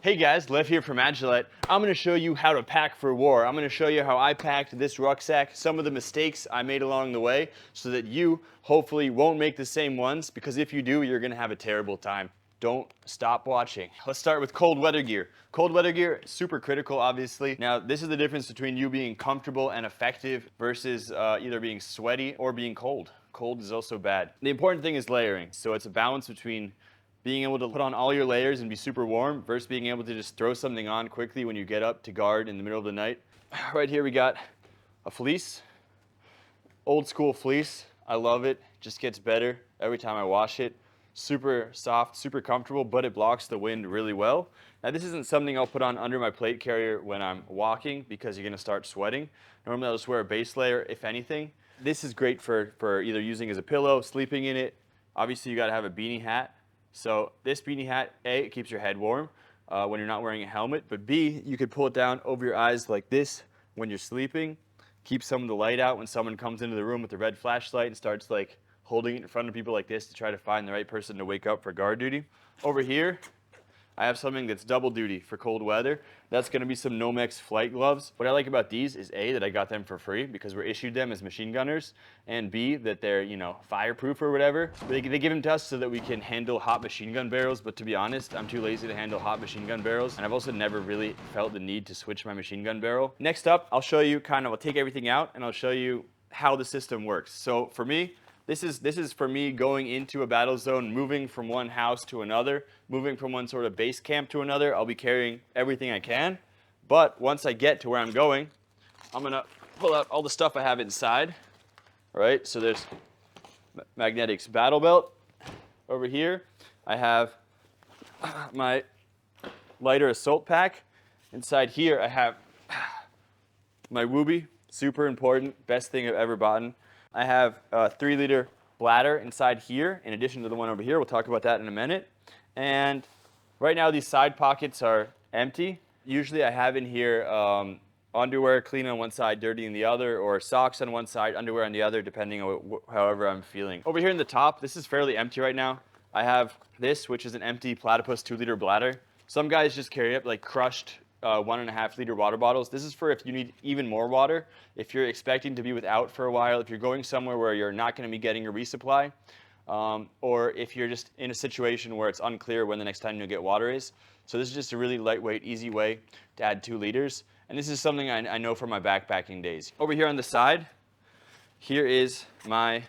Hey guys, Lev here from Agilite. I'm going to show you how to pack for war. I'm going to show you how I packed this rucksack, some of the mistakes I made along the way, so that you hopefully won't make the same ones, because if you do, you're going to have a terrible time. Don't stop watching. Let's start with cold weather gear. Cold weather gear, super critical, obviously. Now, this is the difference between you being comfortable and effective versus either being sweaty or being cold. Cold is also bad. The important thing is layering. So it's a balance between being able to put on all your layers and be super warm versus being able to just throw something on quickly when you get up to guard in the middle of the night. Right here we got a fleece, old school fleece. I love it, just gets better every time I wash it. Super soft, super comfortable, but it blocks the wind really well. Now this isn't something I'll put on under my plate carrier when I'm walking because you're gonna start sweating. Normally I'll just wear a base layer if anything. This is great for either using as a pillow, sleeping in it. Obviously you gotta have a beanie hat. So this beanie hat, A, it keeps your head warm when you're not wearing a helmet, but B, you could pull it down over your eyes like this when you're sleeping. Keep some of the light out when someone comes into the room with a red flashlight and starts like holding it in front of people like this to try to find the right person to wake up for guard duty. Over here, I have something that's double duty for cold weather. That's going to be some Nomex flight gloves. What I like about these is A, that I got them for free because we're issued them as machine gunners, and B, that they're, you know, fireproof or whatever. They give them to us so that we can handle hot machine gun barrels, but to be honest, I'm too lazy to handle hot machine gun barrels, and I've also never really felt the need to switch my machine gun barrel. Next up, I'll show you I'll take everything out and I'll show you how the system works. So for me, this is for me going into a battle zone, moving from one house to another, moving from one sort of base camp to another. I'll be carrying everything I can, but once I get to where I'm going, I'm gonna pull out all the stuff I have inside. All right, so there's Mechanix battle belt. Over here, I have my lighter assault pack. Inside here, I have my Wooby, super important, best thing I've ever bought. I have a 3-liter bladder inside here, in addition to the one over here. We'll talk about that in a minute. And right now, these side pockets are empty. Usually, I have in here underwear clean on one side, dirty on the other, or socks on one side, underwear on the other, depending on however I'm feeling. Over here in the top, this is fairly empty right now. I have this, which is an empty platypus 2-liter bladder. Some guys just carry up like crushed 1.5-liter water bottles. This is for if you need even more water, if you're expecting to be without for a while, if you're going somewhere where you're not going to be getting a resupply, or if you're just in a situation where it's unclear when the next time you'll get water is. So this is just a really lightweight, easy way to add 2 liters. And this is something I know from my backpacking days. Over here on the side, here is my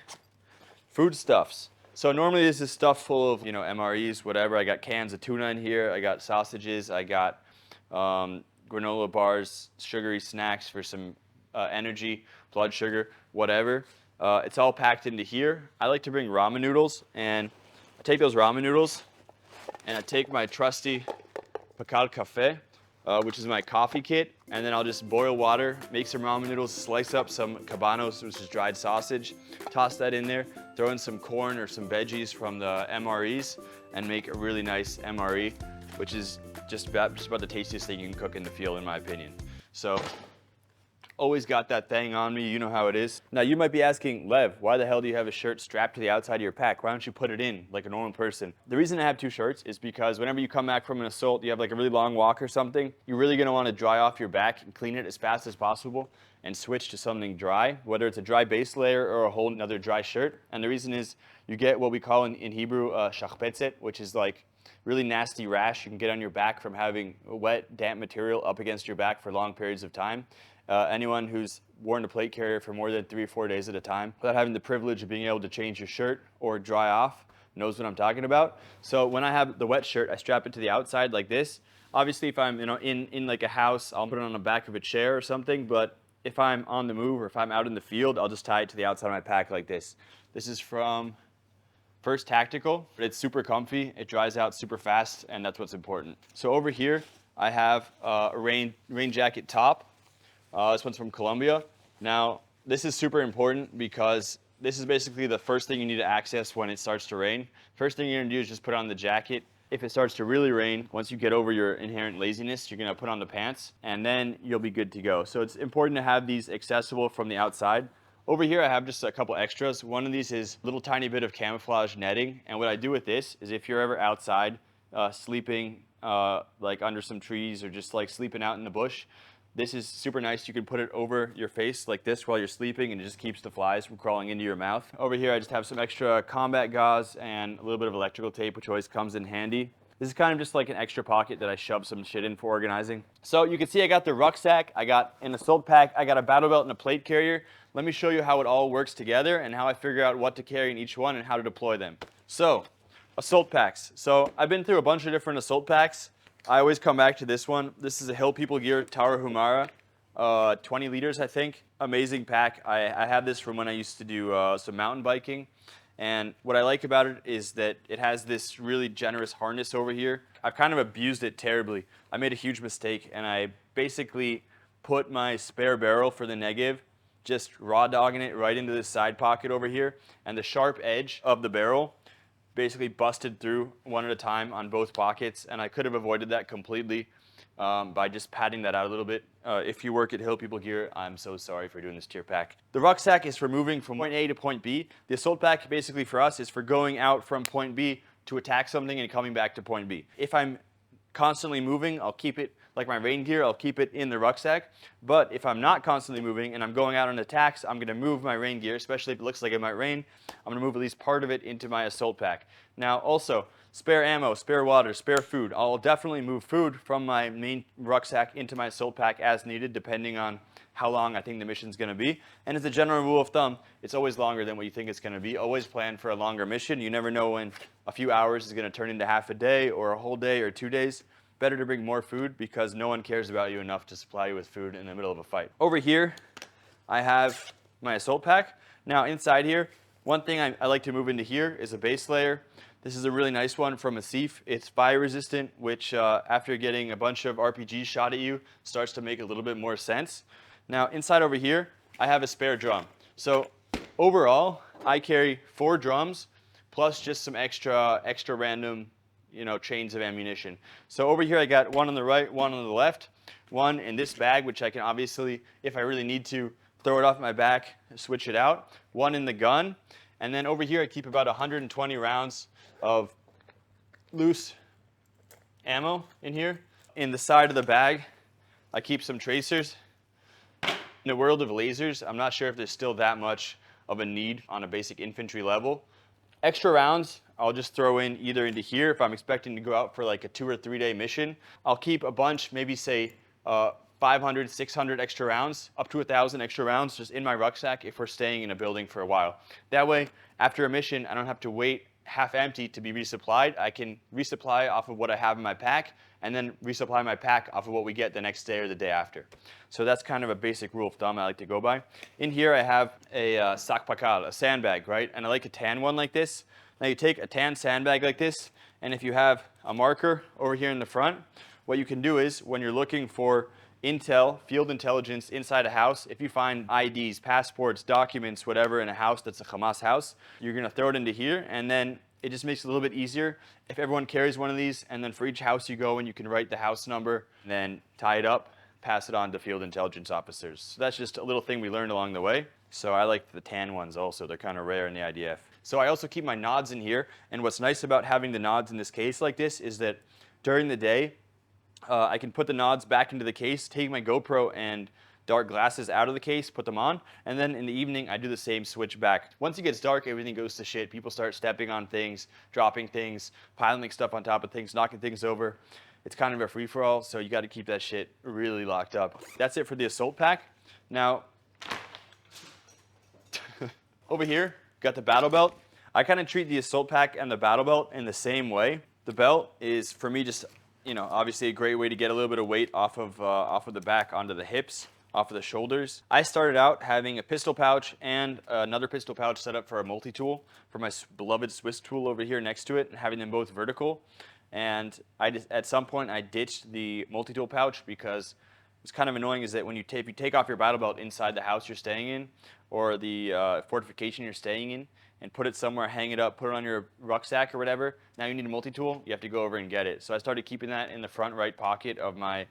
foodstuffs. So normally this is stuff full of, you know, MREs, whatever. I got cans of tuna in here. I got sausages. I got granola bars, sugary snacks for some energy, blood sugar, whatever. It's all packed into here. I like to bring ramen noodles, and I take those ramen noodles, and I take my trusty Pacal Café, which is my coffee kit, and then I'll just boil water, make some ramen noodles, slice up some cabanos, which is dried sausage, toss that in there, throw in some corn or some veggies from the MREs, and make a really nice MRE, which is just about the tastiest thing you can cook in the field, in my opinion. So, always got that thing on me, you know how it is. Now you might be asking, Lev, why the hell do you have a shirt strapped to the outside of your pack? Why don't you put it in like a normal person? The reason I have 2 shirts is because whenever you come back from an assault, you have like a really long walk or something, you're really gonna wanna dry off your back and clean it as fast as possible and switch to something dry, whether it's a dry base layer or a whole another dry shirt. And the reason is you get what we call in Hebrew shachbetzet, which is like really nasty rash you can get on your back from having wet, damp material up against your back for long periods of time. Anyone who's worn a plate carrier for more than 3 or 4 days at a time without having the privilege of being able to change your shirt or dry off knows what I'm talking about. So when I have the wet shirt, I strap it to the outside like this. Obviously, if I'm in like a house, I'll put it on the back of a chair or something, but if I'm on the move or if I'm out in the field, I'll just tie it to the outside of my pack like this. This is from First Tactical, but it's super comfy, it dries out super fast, and that's what's important. So over here, I have a rain jacket top. This one's from Colombia. Now, this is super important because this is basically the first thing you need to access when it starts to rain. First thing you're gonna do is just put on the jacket. If it starts to really rain, once you get over your inherent laziness, you're gonna put on the pants, and then you'll be good to go. So it's important to have these accessible from the outside. Over here, I have just a couple extras. One of these is a little tiny bit of camouflage netting, and what I do with this is if you're ever outside sleeping like under some trees or just like sleeping out in the bush. This is super nice. You can put it over your face like this while you're sleeping, and it just keeps the flies from crawling into your mouth. Over here, I just have some extra combat gauze and a little bit of electrical tape, which always comes in handy. This is kind of just like an extra pocket that I shove some shit in for organizing. So you can see I got the rucksack, I got an assault pack, I got a battle belt and a plate carrier. Let me show you how it all works together and how I figure out what to carry in each one and how to deploy them. So, assault packs. So I've been through a bunch of different assault packs. I always come back to this one. This is a Hill People Gear Tarahumara, 20 liters, I think. Amazing pack. I have this from when I used to do some mountain biking. And what I like about it is that it has this really generous harness over here. I've kind of abused it terribly. I made a huge mistake, and I basically put my spare barrel for the Negev, just raw dogging it right into this side pocket over here, and the sharp edge of the barrel basically busted through one at a time on both pockets, and I could have avoided that completely by just padding that out a little bit. If you work at Hill People Gear, I'm so sorry for doing this to your pack. The rucksack is for moving from point A to point B. The assault pack basically for us is for going out from point B to attack something and coming back to point B. If I'm constantly moving, I'll keep it, like my rain gear, I'll keep it in the rucksack. But if I'm not constantly moving and I'm going out on attacks, I'm going to move my rain gear, especially if it looks like it might rain. I'm going to move at least part of it into my assault pack. Now also, spare ammo, spare water, spare food. I'll definitely move food from my main rucksack into my assault pack as needed, depending on how long I think the mission's going to be. And as a general rule of thumb, it's always longer than what you think it's going to be. Always plan for a longer mission. You never know when a few hours is going to turn into half a day or a whole day or 2 days. Better to bring more food because no one cares about you enough to supply you with food in the middle of a fight. Over here, I have my assault pack. Now inside here, one thing I like to move into here is a base layer. This is a really nice one from Asif. It's fire resistant, which after getting a bunch of RPGs shot at you, starts to make a little bit more sense. Now inside over here, I have a spare drum. So overall, I carry 4 drums plus just some extra random, chains of ammunition. So over here I got one on the right, one on the left, one in this bag, which I can obviously, if I really need to, throw it off my back, switch it out, one in the gun, and then over here I keep about 120 rounds of loose ammo in here. In the side of the bag, I keep some tracers. In the world of lasers, I'm not sure if there's still that much of a need on a basic infantry level. Extra rounds, I'll just throw in either into here if I'm expecting to go out for like a 2 or 3 day mission. I'll keep a bunch, maybe say 500, 600 extra rounds, up to 1,000 extra rounds just in my rucksack if we're staying in a building for a while. That way, after a mission, I don't have to wait half empty to be resupplied. I can resupply off of what I have in my pack and then resupply my pack off of what we get the next day or the day after. So that's kind of a basic rule of thumb I like to go by. In here I have a sac pakal, a sandbag, right? And I like a tan one like this. Now you take a tan sandbag like this, and if you have a marker over here in the front, what you can do is when you're looking for intel, field intelligence inside a house, if you find IDs, passports, documents, whatever in a house that's a Hamas house, you're going to throw it into here, and then it just makes it a little bit easier if everyone carries one of these, and then for each house you go and you can write the house number, then tie it up, pass it on to field intelligence officers. So that's just a little thing we learned along the way. So I like the tan ones also. They're kind of rare in the IDF. So I also keep my nods in here, and what's nice about having the nods in this case like this is that during the day, I can put the nods back into the case, take my GoPro and dark glasses out of the case, put them on, and then in the evening I do the same, switch back. Once it gets dark, everything goes to shit. People start stepping on things, dropping things, piling stuff on top of things, knocking things over. It's kind of a free-for-all, so you got to keep that shit really locked up. That's it for the assault pack. Now, over here, got the battle belt. I kind of treat the assault pack and the battle belt in the same way. The belt is, for me, just obviously a great way to get a little bit of weight off of the back onto the hips, off of the shoulders. I started out having a pistol pouch and another pistol pouch set up for a multi-tool for my beloved Swiss tool over here next to it, and having them both vertical. And at some point I ditched the multi-tool pouch because it's kind of annoying is that when you take off your battle belt inside the house you're staying in or the fortification you're staying in and put it somewhere, hang it up, put it on your rucksack or whatever, now you need a multi-tool, you have to go over and get it. So I started keeping that in the front right pocket of my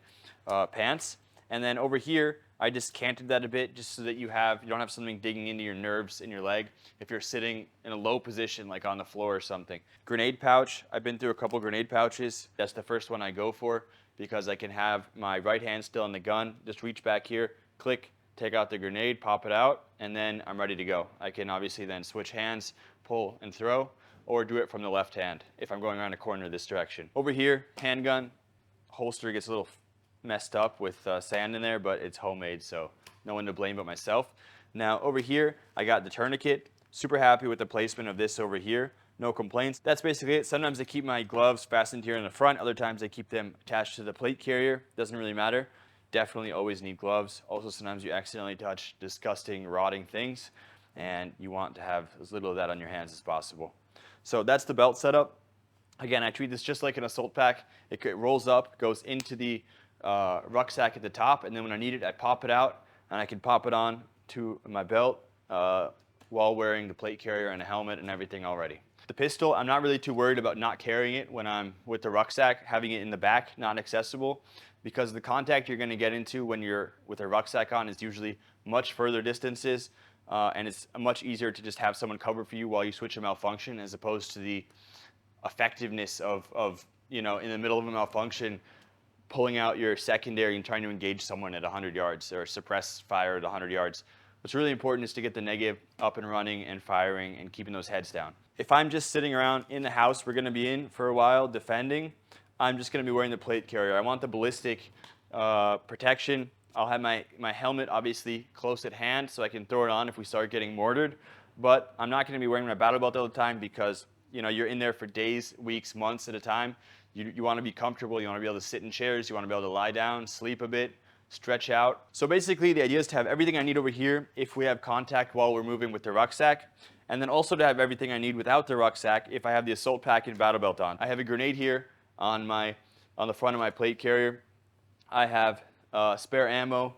pants. And then over here, I just canted that a bit just so that you don't have something digging into your nerves in your leg if you're sitting in a low position like on the floor or something. Grenade pouch, I've been through a couple grenade pouches. That's the first one I go for because I can have my right hand still on the gun, just reach back here, click, take out the grenade, pop it out, and then I'm ready to go. I can obviously then switch hands, pull and throw, or do it from the left hand if I'm going around a corner this direction. Over here, handgun, holster gets a little messed up with sand in there, but it's homemade, so no one to blame but myself. Now over here, I got the tourniquet. Super happy with the placement of this over here. No complaints. That's basically it. Sometimes I keep my gloves fastened here in the front. Other times I keep them attached to the plate carrier. Doesn't really matter. Definitely always need gloves. Also, sometimes you accidentally touch disgusting, rotting things, and you want to have as little of that on your hands as possible. So that's the belt setup. Again, I treat this just like an assault pack. It rolls up, goes into the rucksack at the top, and then when I need it, I pop it out, and I can pop it on to my belt while wearing the plate carrier and a helmet and everything already. The pistol, I'm not really too worried about not carrying it when I'm with the rucksack, having it in the back, not accessible, because the contact you're going to get into when you're with a rucksack on is usually much further distances, and it's much easier to just have someone cover for you while you switch a malfunction as opposed to the effectiveness of in the middle of a malfunction, pulling out your secondary and trying to engage someone at 100 yards or suppress fire at 100 yards. What's really important is to get the negative up and running and firing and keeping those heads down. If I'm just sitting around in the house we're going to be in for a while defending, I'm just going to be wearing the plate carrier. I want the ballistic protection. I'll have my helmet obviously close at hand so I can throw it on if we start getting mortared, but I'm not going to be wearing my battle belt all the time because you're in there for days, weeks, months at a time. You want to be comfortable. You want to be able to sit in chairs. You want to be able to lie down, sleep a bit, stretch out. So basically the idea is to have everything I need over here if we have contact while we're moving with the rucksack, and then also to have everything I need without the rucksack if I have the assault pack and battle belt on. I have a grenade here on the front of my plate carrier. I have spare ammo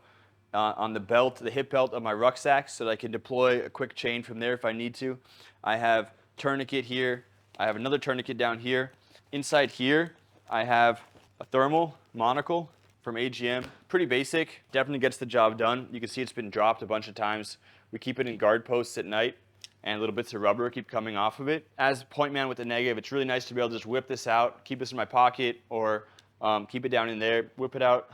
on the belt, the hip belt of my rucksack, so that I can deploy a quick chain from there if I need to. I have tourniquet here. I have another tourniquet down here. Inside here, I have a thermal monocle from AGM. Pretty basic, definitely gets the job done. You can see it's been dropped a bunch of times. We keep it in guard posts at night, and little bits of rubber keep coming off of it. As point man with the negative, it's really nice to be able to just whip this out, keep this in my pocket, or keep it down in there, whip it out,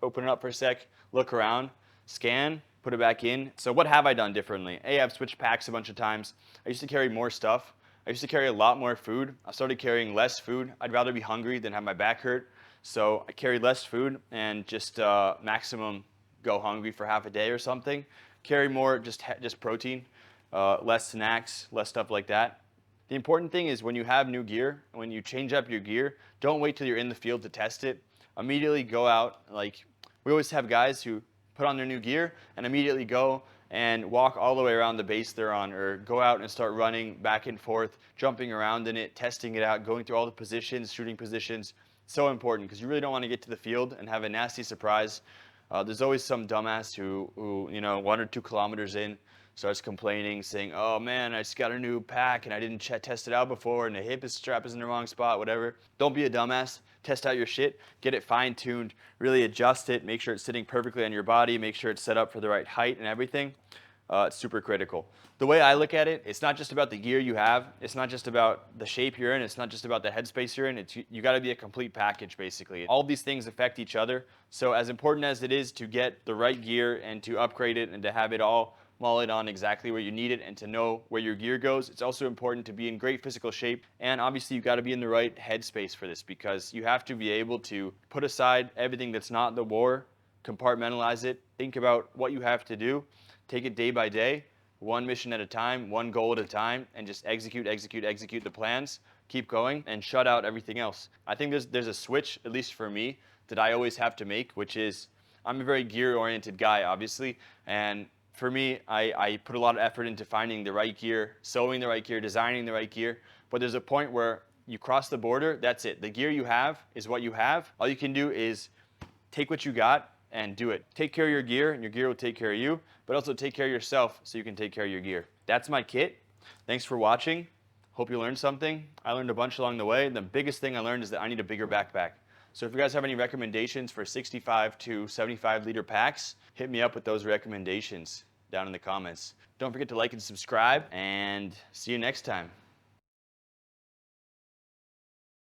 open it up for a sec, look around, scan, put it back in. So what have I done differently? I've switched packs a bunch of times. I used to carry more stuff. I used to carry a lot more food. I started carrying less food. I'd rather be hungry than have my back hurt. So I carry less food and just maximum go hungry for half a day or something. Carry more just protein, less snacks, less stuff like that. The important thing is when you have new gear, when you change up your gear, don't wait till you're in the field to test it. Immediately go out. Like we always have guys who put on their new gear and immediately go and walk all the way around the base they're on, or go out and start running back and forth, jumping around in it, testing it out, going through all the positions, shooting positions. So important because you really don't want to get to the field and have a nasty surprise. There's always some dumbass who 1 or 2 kilometers in starts complaining, saying, oh man, I just got a new pack and I didn't test it out before and the hip strap is in the wrong spot, whatever. Don't be a dumbass. Test out your shit, get it fine-tuned, really adjust it, make sure it's sitting perfectly on your body, make sure it's set up for the right height and everything. It's super critical. The way I look at it, it's not just about the gear you have, it's not just about the shape you're in, it's not just about the headspace you're in, you got to be a complete package basically. All these things affect each other, so as important as it is to get the right gear and to upgrade it and to have it all mullet on exactly where you need it and to know where your gear goes, it's also important to be in great physical shape, and obviously you've got to be in the right headspace for this because you have to be able to put aside everything that's not the war, compartmentalize it, think about what you have to do, take it day by day, one mission at a time, one goal at a time, and just execute the plans, keep going, and shut out everything else. I think there's a switch, at least for me, that I always have to make, which is I'm a very gear-oriented guy, obviously, and for me, I put a lot of effort into finding the right gear, sewing the right gear, designing the right gear, but there's a point where you cross the border, that's it. The gear you have is what you have. All you can do is take what you got and do it. Take care of your gear, and your gear will take care of you, but also take care of yourself so you can take care of your gear. That's my kit. Thanks for watching. Hope you learned something. I learned a bunch along the way. The biggest thing I learned is that I need a bigger backpack. So if you guys have any recommendations for 65 to 75 liter packs, hit me up with those recommendations down in the comments. Don't forget to like and subscribe, and see you next time.